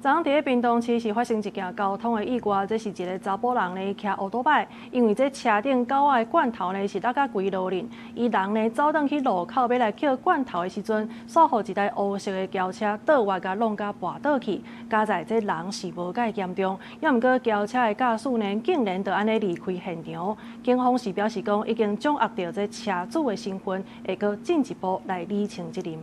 昨昏伫屏东市是发生一件交通的意外，这是一个查甫人呢骑乌多摆，因为这车顶狗仔的罐头呢是落甲规路面，伊人呢走转去路口要来捡罐头的时阵，煞互一台乌色的轿车倒弯甲弄甲跋倒去，加在这人是无介严重，也毋过轿车的驾驶呢竟然就安尼离开现场。警方是表示讲，已经掌握到这车主的身份，会搁进一步来厘清责任。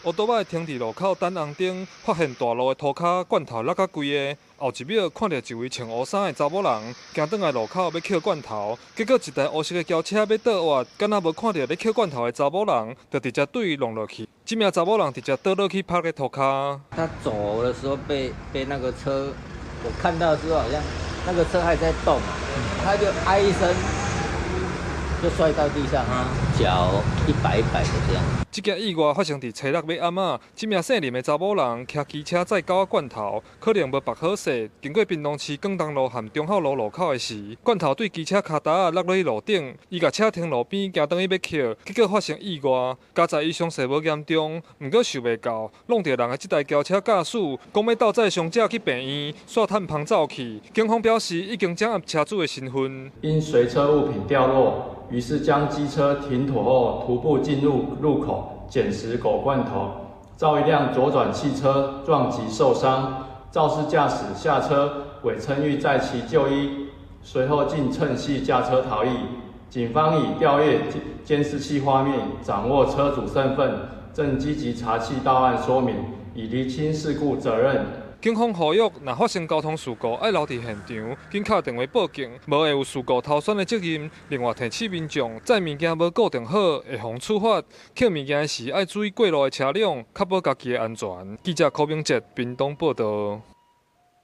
乌多摆停伫路口等红灯，发现大路的涂骹罐头落甲规个。后一秒看到一位穿乌衫的查某人行转来路口要捡罐头，结果一台乌色的轿车要倒弯，敢若无看到咧捡罐头的查某人，就直接对伊弄落去。这名查某人直接倒落去趴在涂骹。他走的时候被那个车，我看到的时候好像那个车还在动，他就哎一声。 就摔到地上，脚一摆的这样。这件意外发生伫初六尾暗仔，这名姓林的查某人骑机车载狗仔罐头，可能无绑好势，经过屏东市广东路和中孝路路口的时，罐头对机车脚踏落去路顶，伊甲车停路边，行转去要捡，结果发生意外。加在伊伤势无严重，毋过受袂到，弄着人的这台轿车驾驶讲要倒载伤者去病院，煞趁旁走去。警方表示已经掌握车主的身份，因随车物品掉落。 于是将机车停妥后，徒步进入路口捡拾狗罐头，遭一辆左转汽车撞击受伤。肇事驾驶下车，伪称欲载其就医，随后竟趁隙驾车逃逸。警方已调阅监视器画面，掌握车主身份，正积极查缉到案说明，以厘清事故责任。 警方呼吁，若发生交通事故，爱留伫现场，紧敲电话报警，无会有事故逃窜的责任。另外，提醒民众载物件无固定好，会防处罚。捡物件时，爱注意过路的车辆，确保家己的安全。记者柯明哲，屏东报道。